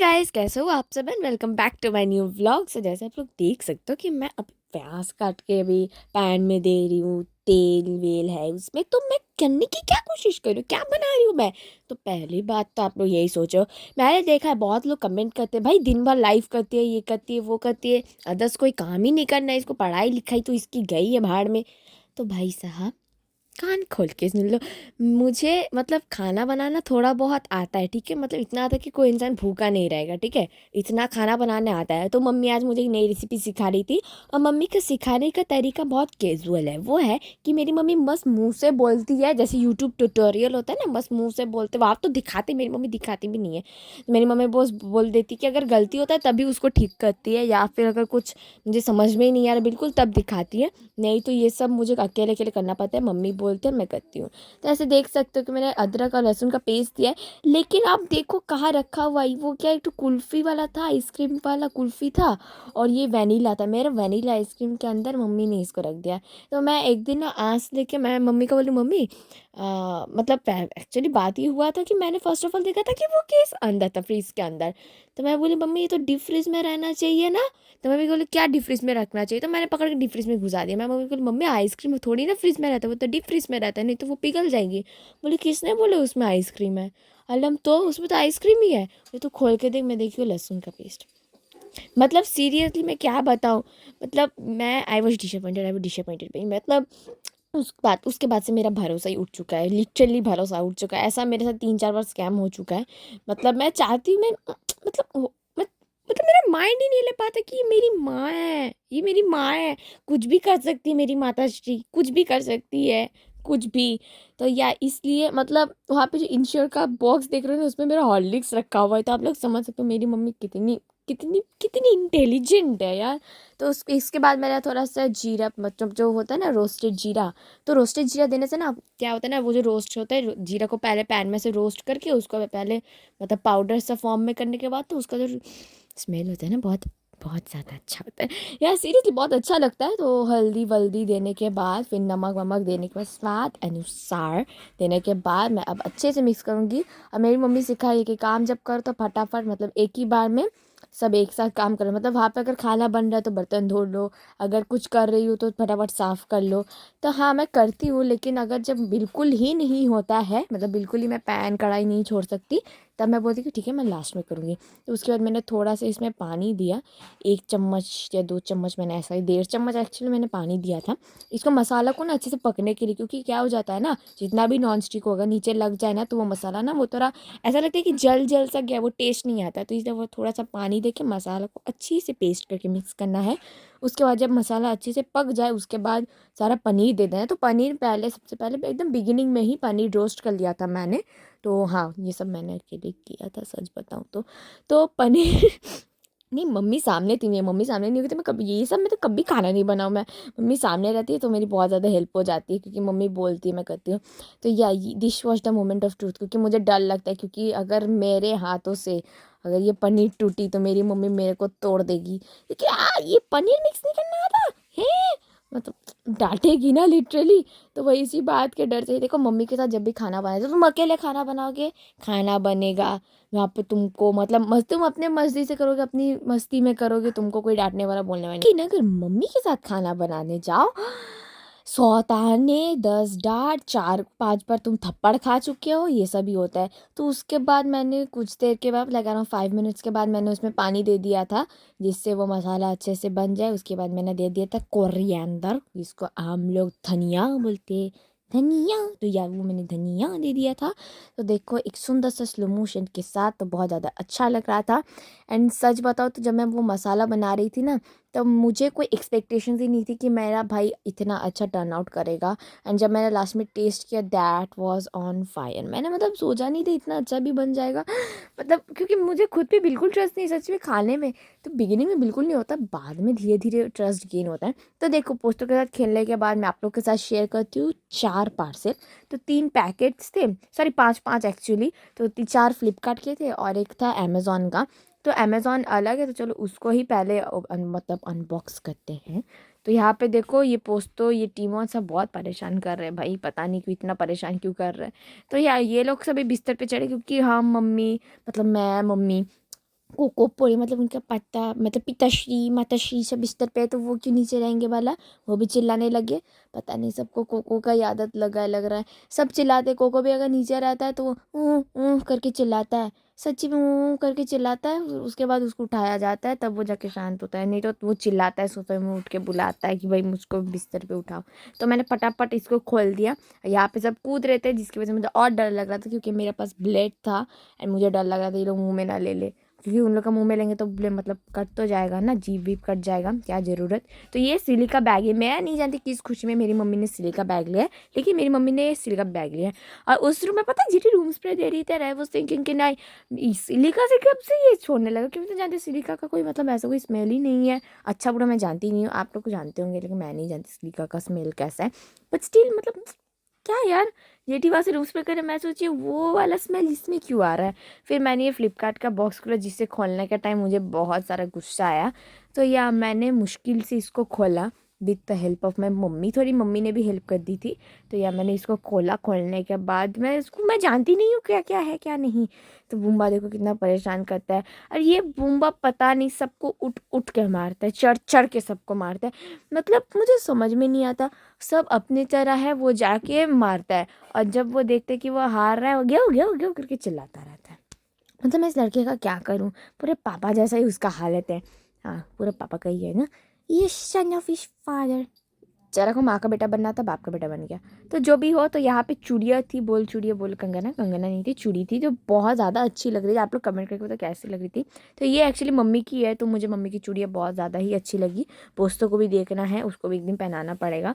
Guys, कैसे हो आप सब and welcome back to my new vlog. So जैसे आप लोग देख सकते हो कि मैं अब प्याज काट के अभी पैन में दे रही हूँ। तेल वेल है उसमें, तो मैं करने की क्या कोशिश कर रही हूँ, क्या बना रही हूँ मैं। तो पहली बात तो आप लोग यही सोचो। मैंने देखा है बहुत लोग कमेंट करते हैं, भाई दिन भर लाइफ करती है, ये करती है, वो करती है, अदर्स कोई काम ही नहीं करना है, इसको पढ़ाई लिखाई तो इसकी गई है भाड़ में। तो भाई साहब, कान खोल के सुन लो। मुझे मतलब खाना बनाना थोड़ा बहुत आता है, ठीक है। मतलब इतना आता है कि कोई इंसान भूखा नहीं रहेगा, ठीक है। इतना खाना बनाने आता है। तो मम्मी आज मुझे एक नई रेसिपी सिखा रही थी। और मम्मी का सिखाने का तरीका बहुत कैजुअल है। वो है कि मेरी मम्मी बस मुंह से बोलती है, जैसे यूट्यूब ट्यूटोरियल होता है ना, बस मुंह से बोलते। वहाँ तो दिखाती, मेरी मम्मी दिखाती भी नहीं है। मेरी मम्मी बस बोल देती कि अगर गलती होता है तभी उसको ठीक करती है, या फिर अगर कुछ मुझे समझ में ही नहीं आ रहा बिल्कुल तब दिखाती है। नहीं तो ये सब मुझे अकेले अकेले करना पड़ता है। मम्मी बोलते हैं, मैं करती हूँ। तो ऐसे देख सकते हो कि मैंने अदरक और लहसुन का पेस्ट दिया है। लेकिन आप देखो कहाँ रखा हुआ है। वो क्या, एक तो कुल्फ़ी वाला था, आइसक्रीम वाला कुल्फ़ी था। और ये वनीला था। मेरा वनीला आइसक्रीम के अंदर मम्मी ने इसको रख दिया। तो मैं एक दिन ना आँच लेके मैं मम्मी को बोली, मम्मी मतलब एक्चुअली बात ये हुआ था कि मैंने फर्स्ट ऑफ ऑल देखा था कि वो केस अंदर था, फ्रीज के अंदर। तो मैं बोली, मम्मी ये तो डीप फ्रीज में रहना चाहिए ना। तो मम्मी बोली, क्या डीप फ्रीज में रखना चाहिए। तो मैंने पकड़ के डीप फ्रीज में घुसा दिया। मैं मम्मी को बोली, मम्मी आइसक्रीम थोड़ी ना फ्रीज में रहता है, वो तो डीप फ्रीज में रहता है, नहीं तो वो पिघल जाएगी। बोली, किसने बोले उसमें आइसक्रीम है। अलम तो उसमें तो आइसक्रीम ही है। ये तो खोल के देख, मैं देखी लहसुन का पेस्ट। मतलब सीरियसली मैं क्या बताऊँ। मतलब मैं आई वॉज डिसअपॉइंटेड भाई। मतलब उसके बाद से मेरा भरोसा ही उठ चुका है, लिटरली भरोसा उठ चुका है। ऐसा मेरे साथ 3-4 बार स्कैम हो चुका है। मतलब मैं चाहती हूँ, मैं मतलब मतलब मेरा माइंड ही नहीं ले पाता कि ये मेरी माँ है, ये मेरी माँ है। कुछ भी कर सकती है मेरी माता श्री, कुछ भी कर सकती है, कुछ भी। तो या इसलिए मतलब वहाँ पे जो इंश्योर का बॉक्स देख रहे हो ना, उसमें मेरा हॉर्लिक्स रखा हुआ है। तो आप लोग समझ सकते हो मेरी मम्मी कितनी कितनी कितनी इंटेलिजेंट है यार। तो इसके बाद मैंने थोड़ा सा जीरा, मतलब जो होता है ना रोस्टेड जीरा। तो रोस्टेड जीरा देने से ना क्या होता है ना, वो जो रोस्ट होता है जीरा को पहले पैन में से रोस्ट करके उसको पहले मतलब पाउडर सा फॉर्म में करने के बाद, तो उसका जो स्मेल होता है ना, बहुत बहुत ज़्यादा अच्छा होता है यार। सीरियसली बहुत अच्छा लगता है। तो हल्दी वल्दी देने के बाद, फिर नमक वमक देने के बाद, स्वाद अनुसार देने के बाद, मैं अब अच्छे से मिक्स करूँगी। और मेरी मम्मी सिखाई कि काम जब करो तो फटाफट, मतलब एक ही बार में सब एक साथ काम करो। मतलब वहाँ पे अगर खाना बन रहा है तो बर्तन धो लो, अगर कुछ कर रही हो तो फटाफट साफ़ कर लो। तो हाँ, मैं करती हूँ। लेकिन अगर जब बिल्कुल ही नहीं होता है, मतलब बिल्कुल ही मैं पैन कढ़ाई नहीं छोड़ सकती, तब मैं बोलती कि ठीक है मैं लास्ट में करूँगी। तो उसके बाद मैंने थोड़ा सा इसमें पानी दिया, 1 चम्मच या 2 चम्मच, मैंने ऐसा ही 1.5 चम्मच एक्चुअली मैंने पानी दिया था। इसको मसाला को ना अच्छे से पकने के लिए, क्योंकि क्या हो जाता है ना, जितना भी नॉन स्टिक होगा नीचे लग जाए ना, तो वो मसाला ना वो थोड़ा ऐसा लगता है कि जल जल सा गया, वो टेस्ट नहीं आता। तो इसलिए वो थोड़ा सा पानी दे के मसाला को अच्छी से पेस्ट करके मिक्स करना है। उसके बाद जब मसाला अच्छे से पक जाए, उसके बाद सारा पनीर दे देना है। तो पनीर पहले, सबसे पहले एकदम बिगिनिंग में ही पनीर रोस्ट कर लिया था मैंने। तो हाँ, ये सब मैंने अकेले किया था, सच बताऊँ तो पनीर नहीं, मम्मी सामने थी, मेरी मम्मी सामने नहीं होती तो मैं कभी ये सब में तो कभी खाना नहीं बनाऊँ मैं। मम्मी सामने रहती है तो मेरी बहुत ज़्यादा हेल्प हो जाती है, क्योंकि मम्मी बोलती है मैं करती हूँ। तो या this was the moment of truth, क्योंकि मुझे डर लगता है, क्योंकि अगर मेरे हाथों से अगर ये पनीर टूटी तो मेरी मम्मी मेरे को तोड़ देगी, क्योंकि ये पनीर मिक्स नहीं करना आता है, मतलब डांटेगी ना लिटरली। तो वही इसी बात के डर से, देखो मम्मी के साथ जब भी खाना बनाए तो तुम अकेले खाना बनाओगे, खाना बनेगा वहाँ पे तुमको, मतलब मस्त तुम अपने मस्ती से करोगे, अपनी मस्ती में करोगे, तुमको कोई डांटने वाला बोलने वाला नहीं। लेकिन अगर मम्मी के साथ खाना बनाने जाओ, 100 ताने, 10 डांट, 4-5 बार तुम थप्पड़ खा चुके हो, ये सब ही होता है। तो उसके बाद मैंने कुछ देर के बाद, लगा रहा हूँ 5 मिनट्स के बाद, मैंने उसमें पानी दे दिया था, जिससे वो मसाला अच्छे से बन जाए। उसके बाद मैंने दे दिया था कोरिएंडर, जिसको हम लोग धनिया बोलते हैं, धनिया। तो यार वो मैंने धनिया दे दिया था। तो देखो एक सुंदर सा स्लो मोशन के साथ, तो बहुत ज़्यादा अच्छा लग रहा था। एंड सच बताओ तो जब मैं वो मसाला बना रही थी ना, तब मुझे कोई एक्सपेक्टेशंस ही नहीं थी कि मेरा भाई इतना अच्छा टर्न आउट करेगा। एंड जब मैंने लास्ट में टेस्ट किया, दैट वाज ऑन फायर। मैंने मतलब सोचा नहीं था इतना अच्छा भी बन जाएगा। मतलब क्योंकि मुझे खुद पे बिल्कुल ट्रस्ट नहीं सच में खाने में। तो बिगिनिंग में बिल्कुल नहीं होता, बाद में धीरे धीरे ट्रस्ट गेन होता है। तो देखो पोस्तों के साथ खेलने के बाद मैं आप लोग के साथ शेयर करती हूँ 4 पार्सल। तो 3 पैकेट्स थे, सॉरी 5-5 एक्चुअली। तो 4 फ्लिपकार्ट के थे और एक था अमेज़ॉन का। तो अमेज़ॉन अलग है, तो चलो उसको ही पहले मतलब अनबॉक्स करते हैं। तो यहाँ पे देखो ये पोस्तो, ये टीमोन सब बहुत परेशान कर रहे हैं भाई, पता नहीं क्यों इतना परेशान क्यों कर रहे हैं। तो यार ये लोग सभी बिस्तर पे चढ़े, क्योंकि हम मम्मी, मतलब मैं, मम्मी कोकोपोरी मतलब उनका पता मतलब पिताश्री माताश्री सब बिस्तर पे है तो वो क्यों नीचे रहेंगे वाला, वो भी चिल्लाने लगे। पता नहीं सबको कोको का ही आदत लगा है लग रहा है। सब चिल्लाते, कोको भी अगर नीचे रहता है तो वो करके चिल्लाता है, सच्ची में करके चिल्लाता है। उसके बाद उसको उठाया जाता है तब वो जाके शांत होता है, नहीं तो वो चिल्लाता है सोफे में उठ के बुलाता है कि भाई मुझको बिस्तर पे उठाओ। तो मैंने फटाफट इसको खोल दिया। यहाँ पे सब कूद रहे थे जिसकी वजह से मुझे और डर लग रहा था क्योंकि मेरे पास ब्लेड था एंड मुझे डर लग रहा था ये लोग मुँह में ना ले ले, क्योंकि उन लोग का मुंह में लेंगे तो मतलब कट तो जाएगा ना, जीभ वीप कट जाएगा, क्या ज़रूरत। तो ये सिली का बैग है, मैं नहीं जानती किस खुशी में मेरी मम्मी ने सिली का बैग लिया है, लेकिन मेरी मम्मी ने सिली का बैग लिया है। और उस रूम में पता है जीटी रूम स्प्रे दे रही थी, आई वाज थिंकिंग कि नहीं सिलिका से कब से ये छोड़ने लगा, क्योंकि तो जानते सिलिका का कोई मतलब ऐसा कोई स्मेल ही नहीं है। अच्छा बुरा मैं जानती नहीं हूँ, आप लोग को जानते होंगे लेकिन मैं नहीं जानती सिलिका का स्मेल कैसा है। बट स्टिल मतलब क्या यार, जेठी वहाँ से रूम स्प्रे करे, मैं सोची वो वाला स्मेल इसमें क्यों आ रहा है। फिर मैंने ये फ्लिपकार्ट का बॉक्स खोला जिससे खोलने का टाइम मुझे बहुत सारा गुस्सा आया। तो या मैंने मुश्किल से इसको खोला with the help of my mummy, थोड़ी मम्मी ने भी हेल्प कर दी थी। तो या मैंने इसको खोला, खोलने के बाद मैं जानती नहीं हूँ क्या क्या है क्या नहीं। तो बूम्बा देखो कितना परेशान करता है। और ये बूम्बा पता नहीं सबको उठ उठ के मारता है, चढ़ चढ़ के सबको मारता है। मतलब मुझे समझ में नहीं आता, सब अपनी तरह है वो जाके मारता है और जब वो देखते कि वो हार रहा है वो हो गया करके चिल्लाता रहता है। मतलब मैं इस लड़के का क्या करूं, पूरे पापा जैसा ही उसका हालत है। हाँ पूरे पापा का ही है ना, ये सन ऑफ हिज फादर। जरा को माँ का बेटा बनना था, बाप का बेटा बन गया। तो जो भी हो, तो यहाँ पे चूड़िया थी, बोल चूड़िया बोल, कंगना कंगना नहीं थी, चूड़ी थी जो बहुत ज़्यादा अच्छी लग रही थी। आप लोग कमेंट करके बताओ कैसी लग रही थी। तो ये एक्चुअली मम्मी की है, तो मुझे मम्मी की चूड़िया बहुत ज़्यादा ही अच्छी लगी। पोस्तों को भी देखना है, उसको भी एक दिन पहनाना पड़ेगा।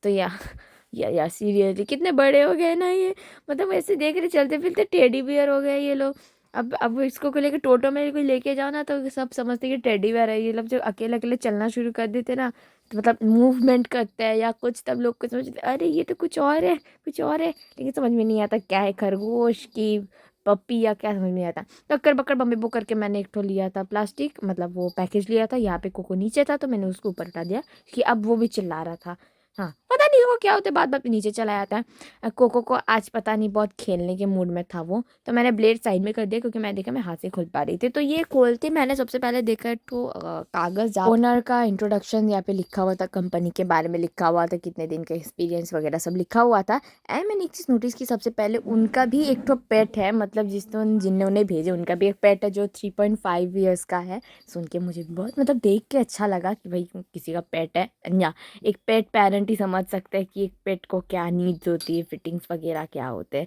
तो या सीरियसली कितने बड़े हो गए ना ये, मतलब ऐसे देख रहे चलते फिरते टेडी बियर हो गए ये लोग। अब इसको को लेके टोटो में कोई लेके जाओ ना तो सब समझते कि टेडी बियर है ये लोग। जब अकेले अकेले चलना शुरू कर देते ना, तो मतलब मूवमेंट करते हैं या कुछ, तब लोग को समझते अरे ये तो कुछ और है कुछ और है, लेकिन समझ में नहीं आता क्या है, खरगोश की पप्पी या क्या, समझ में नहीं आता। तो अक्कर बक्कर बम्बे बो करके मैंने एक ठो लिया था प्लास्टिक, मतलब वो पैकेज लिया था, यहाँ पे कोको नीचे था तो मैंने उसको ऊपर हटा दिया कि अब वो भी चिल्ला रहा था। हाँ पता नहीं वो क्या होता है, बात बात पे नीचे चला जाता है। कोको को आज पता नहीं बहुत खेलने के मूड में था वो, तो मैंने ब्लेड साइड में कर दिया क्योंकि मैं देखा मैं हाथ से खोल पा रही थी। तो ये खोलते मैंने सबसे पहले देखा तो कागज़, ओनर का इंट्रोडक्शन यहाँ पे लिखा हुआ था, कंपनी के बारे में लिखा हुआ था, कितने दिन का एक्सपीरियंस वगैरह सब लिखा हुआ था। एंड मैंने एक चीज़ नोटिस की, सबसे पहले उनका भी एक तो पेट है, मतलब जिन्होंने भेजे उनका भी एक पेट है जो 3.5 ईयर्स का है। सुन के मुझे भी बहुत मतलब देख के अच्छा लगा कि भाई किसी का पेट है। या एक पेट पेरेंट ही समझ सकता है कि एक पेट को क्या नीड्स होती है, फिटिंग्स वगैरह क्या होते हैं।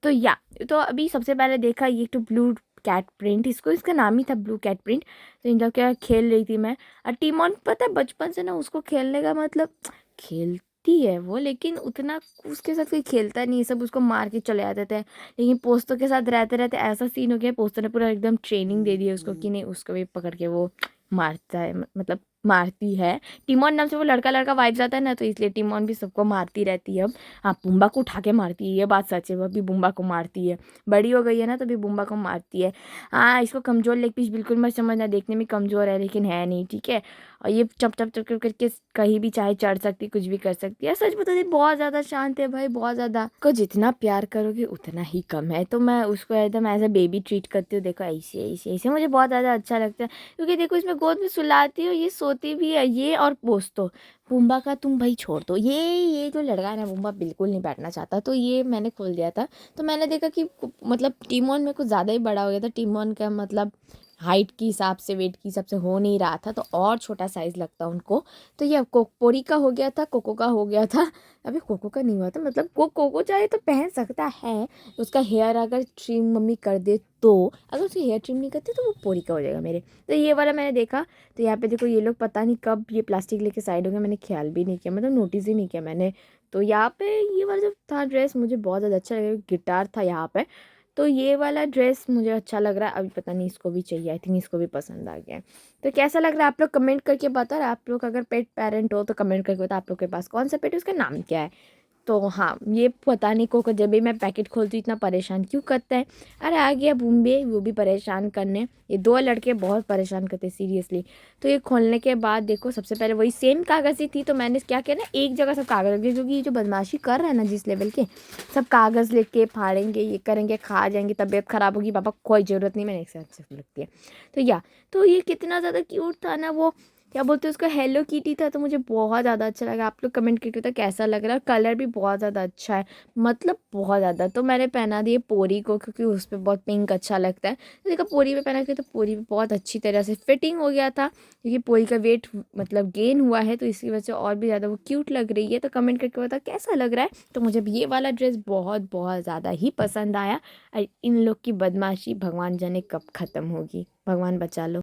तो तो अभी सबसे पहले देखा ये तो ब्लू कैट प्रिंट, इसका नाम ही था ब्लू कैट प्रिंट। तो इन लोग क्या खेल रही थी मैं, और टीमोन पता है बचपन से ना उसको खेलने का मतलब, खेलती है वो लेकिन उतना उसके साथ कोई खेलता नहीं है, सब उसको मार के चले जाते थे। लेकिन पोस्तों के साथ रहते रहते ऐसा सीन हो गया, पोस्तों ने पूरा एकदम ट्रेनिंग दे दी है उसको कि नहीं उसको भी पकड़ के वो मारता है, मतलब मारती है। टिमोन नाम से वो लड़का लड़का वाइब्स आता है ना, तो इसलिए टिमोन भी सबको मारती रहती है अब। हाँ बुम्बा को उठा के मारती है, ये बात सच है, वो भी बुम्बा को मारती है। बड़ी हो गई है ना तो भी बुम्बा को मारती है। हाँ इसको कमज़ोर लेग पीस बिल्कुल मत समझना, देखने में कमज़ोर है लेकिन है नहीं, ठीक है। और ये चप चप चप करके कहीं भी चाहे चढ़ सकती, कुछ भी कर सकती है। सच बता दी बहुत ज़्यादा शांत है भाई, बहुत ज़्यादा। को जितना प्यार करोगे उतना ही कम है, तो मैं उसको एकदम एज अ बेबी ट्रीट करती हूँ। देखो ऐसे ऐसे ऐसे मुझे बहुत ज़्यादा अच्छा लगता है, क्योंकि देखो इसमें गोद में सुलाती हो, ये सोती भी है ये, और पोस्तो बुम्बा का तुम भाई छोड़ दो, ये जो लड़का है ना बुम्बा बिल्कुल नहीं बैठना चाहता। तो ये मैंने खोल दिया था, तो मैंने देखा कि मतलब टीमोन में कुछ ज़्यादा ही बड़ा हो गया था। टीमोन का मतलब हाइट के हिसाब से वेट के हिसाब से हो नहीं रहा था, तो और छोटा साइज़ लगता उनको। तो ये कोकोपोरी का हो गया था, कोको का हो गया था। अभी कोको का नहीं हुआ था, मतलब कोको चाहे तो पहन सकता है, उसका हेयर अगर ट्रिम मम्मी कर दे तो। अगर उसे हेयर ट्रिम नहीं करते तो वो पोरी का हो जाएगा मेरे। तो ये वाला मैंने देखा। तो यहाँ पे देखो ये लोग पता नहीं कब ये प्लास्टिक लेके साइड हो गया, मैंने ख्याल भी नहीं किया, मतलब नोटिस ही नहीं किया मैंने। तो यहाँ पे ये वाला जो था ड्रेस मुझे बहुत ज़्यादा अच्छा लगा, गिटार था यहाँ पे। तो ये वाला ड्रेस मुझे अच्छा लग रहा है, अभी पता नहीं इसको भी चाहिए, आई थिंक इसको भी पसंद आ गया है। तो कैसा लग रहा है आप लोग कमेंट करके बताओ। आप लोग अगर पेट पेरेंट हो तो कमेंट करके बताओ आप लोग के पास कौन सा पेट है, उसका नाम क्या है। तो हाँ, ये पता नहीं को जब भी मैं पैकेट खोलती हूँ इतना परेशान क्यों करता है। अरे आ गया बूम्बे, वो भी परेशान करने। ये 2 लड़के बहुत परेशान करते हैं सीरियसली। तो ये खोलने के बाद देखो, सबसे पहले वही सेम कागज़ ही थी, तो मैंने क्या किया ना, एक जगह सब कागज़ रख दिए, क्योंकि ये जो बदमाशी कर रहे हैं ना जिस लेवल के, सब कागज़ लेके फाड़ेंगे, ये करेंगे, खा जाएंगे, तबीयत ख़राब होगी, पापा कोई ज़रूरत नहीं, मैंने एक साथ से लगती है। तो तो ये कितना ज़्यादा क्यूट था ना वो, क्या बोलते हैं उसका, हेलो किटी था। तो मुझे बहुत ज़्यादा अच्छा लगा। आप लोग कमेंट करके बताओ कैसा लग रहा है। कलर भी बहुत ज़्यादा अच्छा है, मतलब बहुत ज़्यादा। तो मैंने पहना दिए पोरी को, क्योंकि उस पर बहुत पिंक अच्छा लगता है। तो देखा पोरी पे पहना के, तो पोरी पे बहुत अच्छी तरह से फिटिंग हो गया था, क्योंकि पोरी का वेट मतलब गेन हुआ है, तो इसकी वजह से और भी ज़्यादा वो क्यूट लग रही है। तो कमेंट करके बताओ कैसा लग रहा है। तो मुझे भी ये वाला ड्रेस बहुत बहुत ज़्यादा ही पसंद आया। और इन लोग की बदमाशी भगवान जाने कब ख़त्म होगी, भगवान बचा लो।